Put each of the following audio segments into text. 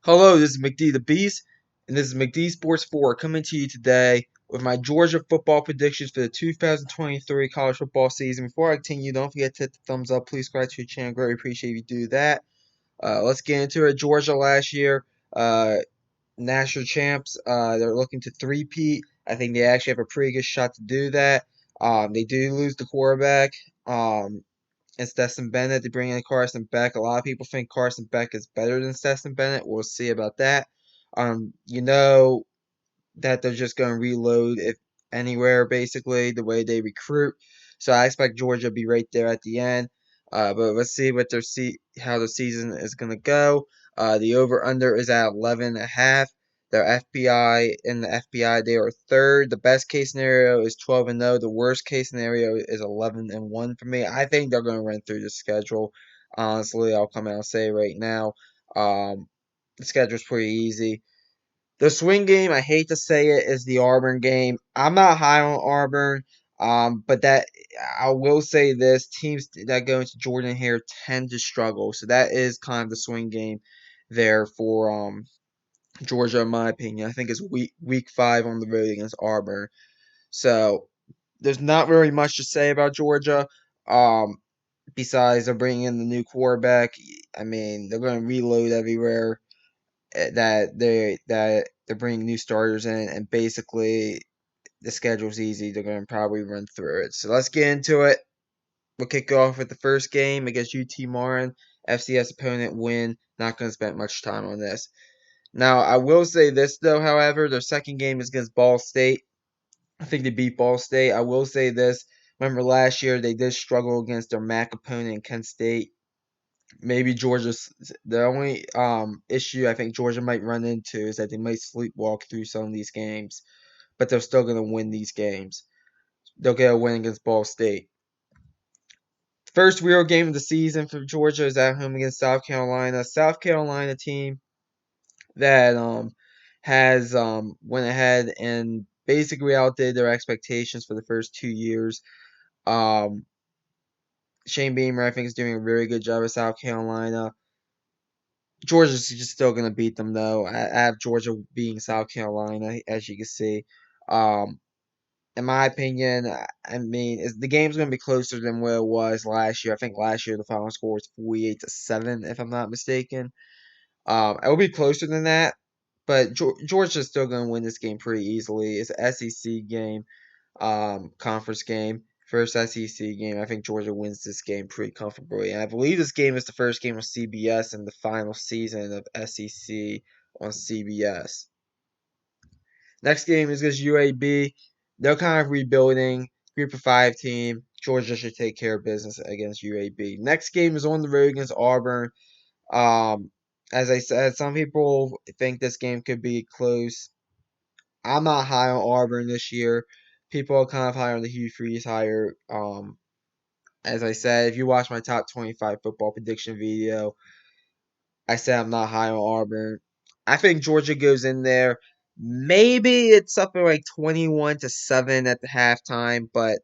Hello, this is McD the Beast, and this is McD Sports 4 coming to you today with my Georgia football predictions for the 2023 college football season. Before I continue, don't forget to hit the thumbs up. Please subscribe to the channel. Greatly appreciate if you do that. Let's get into it. Georgia last year, national champs. They're looking to three-peat. I think they actually have a pretty good shot to do that. They do lose the quarterback. And Stetson Bennett. They bring in Carson Beck. A lot of people think Carson Beck is better than Stetson Bennett. We'll see about that. You know that they're just going to reload if anywhere, basically, the way they recruit. So I expect Georgia to be right there at the end. But let's see what how the season is going to go. The over under is at 11.5. Their FPI in the FPI they are third. The best case scenario is 12-0. The worst case scenario is 11-1 for me. I think they're going to run through the schedule. Honestly, I'll come out and say right now. Um, the schedule's pretty easy. The swing game, I hate to say it, is the Auburn game. I'm not high on Auburn, but that I will say this: teams that go into Jordan Hare tend to struggle, so that is kind of the swing game there for Georgia, in my opinion. I think it's week 5 on the road against Auburn, so there's not really much to say about Georgia. Um, Besides they're bringing in the new quarterback. I mean, they're going to reload everywhere that they're bringing new starters in, and basically the schedule's easy. They're going to probably run through it. So let's get into it. We'll kick off with the first game against UT Martin. FCS opponent win. Not going to spend much time on this. Now, I will say this, though, however. Their second game is against Ball State. I think they beat Ball State. I will say this. Remember last year they did struggle against their MAC opponent, Kent State. Maybe Georgia's the only issue I think Georgia might run into is that they might sleepwalk through some of these games, but they're still going to win these games. They'll get a win against Ball State. First real game of the season for Georgia is at home against South Carolina. South Carolina team that has went ahead and basically outdid their expectations for the first 2 years. Um, Shane Beamer I think is doing a very good job at South Carolina. Georgia's just still going to beat them, though. I have Georgia beating South Carolina, as you can see. Um, in my opinion, I mean, the game's going to be closer than what it was last year. I think last year the final score was 48-7, if I'm not mistaken. It will be closer than that, but Georgia's still going to win this game pretty easily. It's an SEC game, conference game. First SEC game. I think Georgia wins this game pretty comfortably. And I believe this game is the first game on CBS in the final season of SEC on CBS. Next game is against UAB. They're kind of rebuilding. Group of 5 team. Georgia should take care of business against UAB. Next game is on the road against Auburn. Um, as I said, some people think this game could be close. I'm not high on Auburn this year. People are kind of high on the Hugh Freeze hire. As I said, if you watch my top 25 football prediction video, I said I'm not high on Auburn. I think Georgia goes in there. Maybe it's something like 21-7 at the halftime, but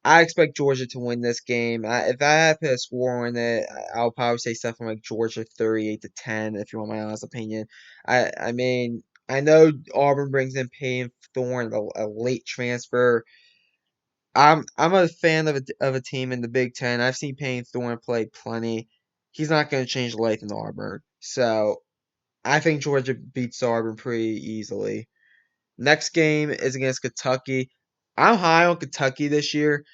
I expect Georgia to win this game. If I had to put a score on it, I'll probably say something like Georgia 38-10. If you want my honest opinion, I mean I know Auburn brings in Payne Thorne, a late transfer. I'm a fan of a team in the Big Ten. I've seen Payne Thorne play plenty. He's not going to change life in Auburn, so I think Georgia beats Auburn pretty easily. Next game is against Kentucky. I'm high on Kentucky this year.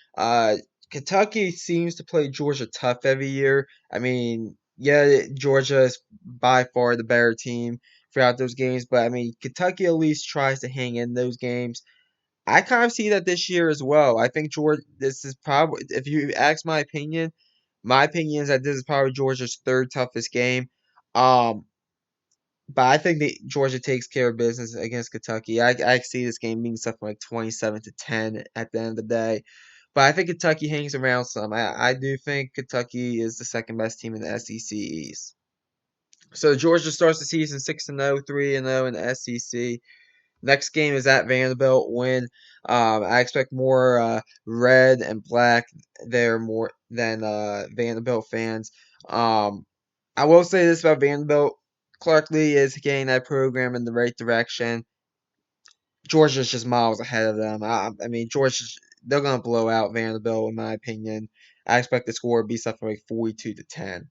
Kentucky seems to play Georgia tough every year. I mean, yeah, Georgia is by far the better team throughout those games, but I mean, Kentucky at least tries to hang in those games. I kind of see that this year as well. I think Georgia. This is probably, if you ask my opinion is that this is probably Georgia's third toughest game. Um, but I think that Georgia takes care of business against Kentucky. I see this game being something like 27-10 at the end of the day. But I think Kentucky hangs around some. I do think Kentucky is the second best team in the SEC East. So Georgia starts the season 6-0, 3-0 in the SEC. Next game is at Vanderbilt. Win. I expect more red and black there more than Vanderbilt fans. I will say this about Vanderbilt. Clark Lee is getting that program in the right direction. Georgia's just miles ahead of them. I mean, they're gonna blow out Vanderbilt in my opinion. I expect the score to be something like 42-10.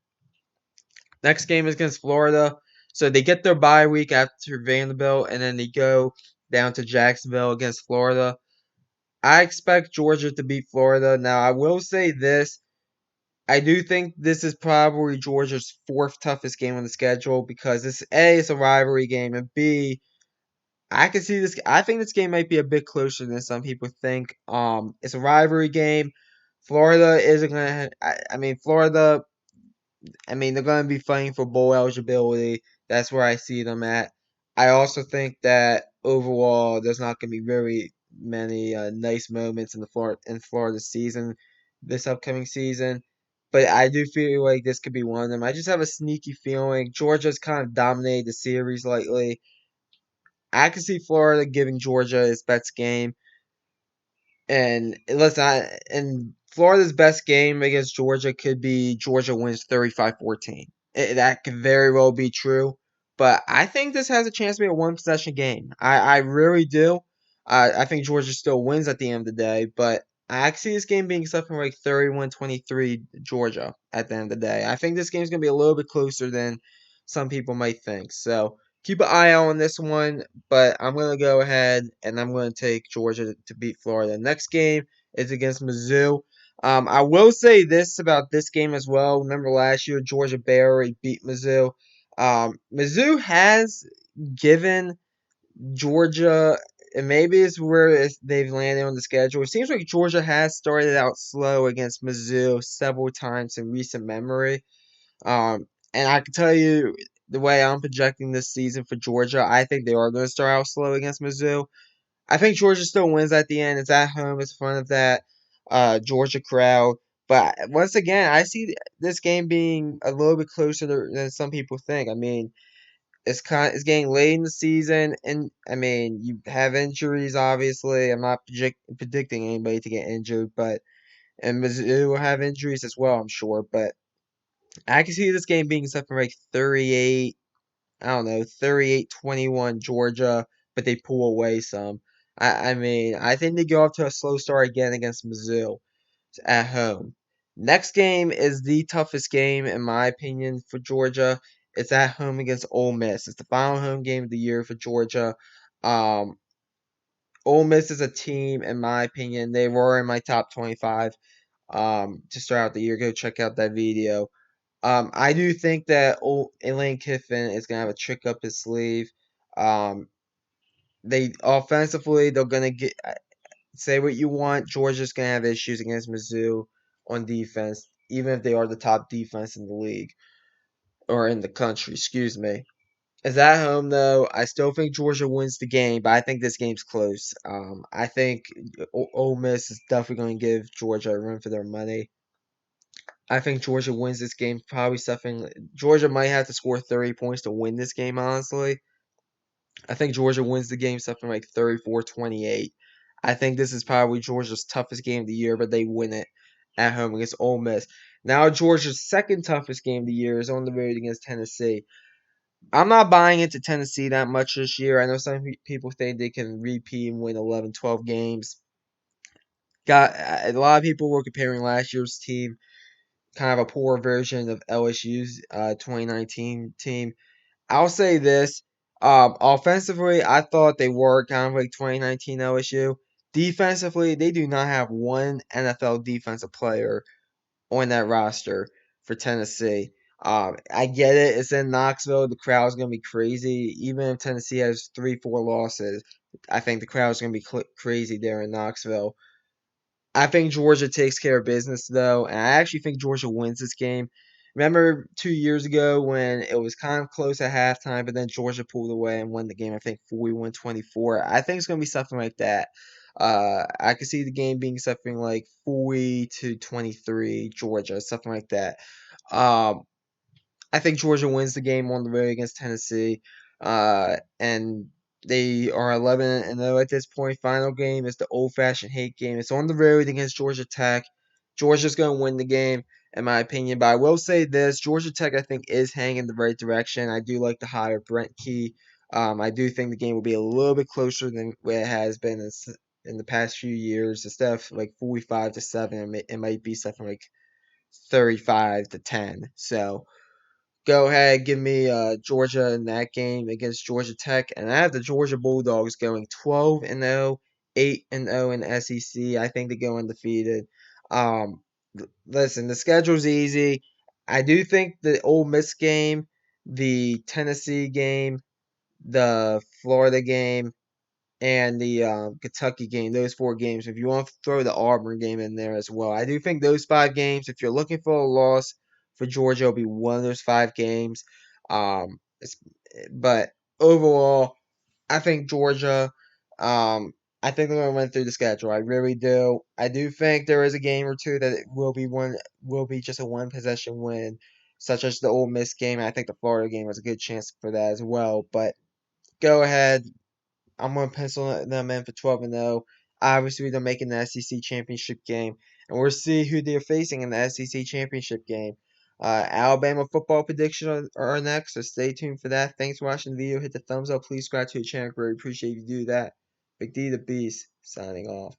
Next game is against Florida. So they get their bye week after Vanderbilt, and then they go down to Jacksonville against Florida. I expect Georgia to beat Florida. Now, I will say this. I do think this is probably Georgia's fourth toughest game on the schedule because this A is a rivalry game, and B, I can see this. I think this game might be a bit closer than some people think. It's a rivalry game. Florida isn't gonna. I mean, Florida. I mean, they're gonna be fighting for bowl eligibility. That's where I see them at. I also think that overall, there's not gonna be very many nice moments in the Florida season this upcoming season. But I do feel like this could be one of them. I just have a sneaky feeling Georgia's kind of dominated the series lately. I can see Florida giving Georgia its best game. And listen, and Florida's best game against Georgia could be Georgia wins 35-14. That could very well be true. But I think this has a chance to be a one possession game. I really do. I think Georgia still wins at the end of the day. But I see this game being something like 31-23 Georgia at the end of the day. I think this game's going to be a little bit closer than some people might think. So keep an eye out on this one, but I'm going to go ahead and I'm going to take Georgia to beat Florida. Next game is against Mizzou. I will say this about this game as well. Remember last year, Georgia barely beat Mizzou. Mizzou has given Georgia, and maybe it's where they've landed on the schedule. It seems like Georgia has started out slow against Mizzou several times in recent memory. And I can tell you the way I'm projecting this season for Georgia, I think they are going to start out slow against Mizzou. I think Georgia still wins at the end. It's at home. It's in front of that Georgia crowd. But once again, I see this game being a little bit closer than some people think. I mean, it's getting late in the season, and I mean you have injuries. Obviously, I'm not predicting anybody to get injured, but and Mizzou will have injuries as well, I'm sure. But I can see this game being something like 38. I don't know, 38-21 Georgia, but they pull away some. I mean, I think they go off to a slow start again against Mizzou at home. Next game is the toughest game, in my opinion, for Georgia. It's at home against Ole Miss. It's the final home game of the year for Georgia. Um, Ole Miss is a team, in my opinion, they were in my top 25 to start out the year. Go check out that video. I do think that Lane Kiffin is gonna have a trick up his sleeve. Um, they offensively, they're gonna get say what you want. Georgia's gonna have issues against Mizzou on defense, even if they are the top defense in the league or in the country. Excuse me. Is at home though. I still think Georgia wins the game, but I think this game's close. I think Ole Miss is definitely going to give Georgia a run for their money. I think Georgia wins this game. Probably something. Georgia might have to score 30 points to win this game, honestly. I think Georgia wins the game something like 34-28. I think this is probably Georgia's toughest game of the year, but they win it at home against Ole Miss. Now, Georgia's second toughest game of the year is on the road against Tennessee. I'm not buying into Tennessee that much this year. I know some people think they can repeat and win 11, 12 games. Got a lot of people were comparing last year's team, kind of a poor version of LSU's 2019 team. I'll say this. Offensively, I thought they were kind of like 2019 LSU. Defensively, they do not have one NFL defensive player on that roster for Tennessee. I get it. It's in Knoxville. The crowd's going to be crazy. Even if Tennessee has 3, 4 losses, I think the crowd's going to be crazy there in Knoxville. I think Georgia takes care of business though, and I actually think Georgia wins this game. Remember 2 years ago when it was kind of close at halftime, but then Georgia pulled away and won the game, I think 41-24. I think it's going to be something like that. I could see the game being something like 40-23 Georgia, something like that. Um, I think Georgia wins the game on the road against Tennessee. And they are 11-0 at this point. Final game is the old-fashioned hate game. It's on the road against Georgia Tech. Georgia's going to win the game, in my opinion. But I will say this: Georgia Tech, I think, is heading in the right direction. I do like the hire Brent Key. I do think the game will be a little bit closer than where it has been in the past few years. Instead of like 45-7, it might be something like 35-10. So go ahead, give me Georgia in that game against Georgia Tech, and I have the Georgia Bulldogs going 12-0, 8-0 in the SEC. I think they go undefeated. Listen, the schedule's easy. I do think the Ole Miss game, the Tennessee game, the Florida game, and the Kentucky game, those 4 games. If you want to throw the Auburn game in there as well, I do think those 5 games, if you're looking for a loss for Georgia, will be one of those 5 games. Um, but overall, I think Georgia. I think they're going to run through the schedule. I really do. I do think there is a game or two that it will be just a one possession win, such as the Ole Miss game. I think the Florida game has a good chance for that as well. But go ahead, I'm going to pencil them in for 12-0. Obviously, they're making the SEC championship game, and we'll see who they're facing in the SEC championship game. Alabama football prediction are next, so stay tuned for that. Thanks for watching the video. Hit the thumbs up. Please subscribe to the channel. Really appreciate if you do that. Big D the Beast signing off.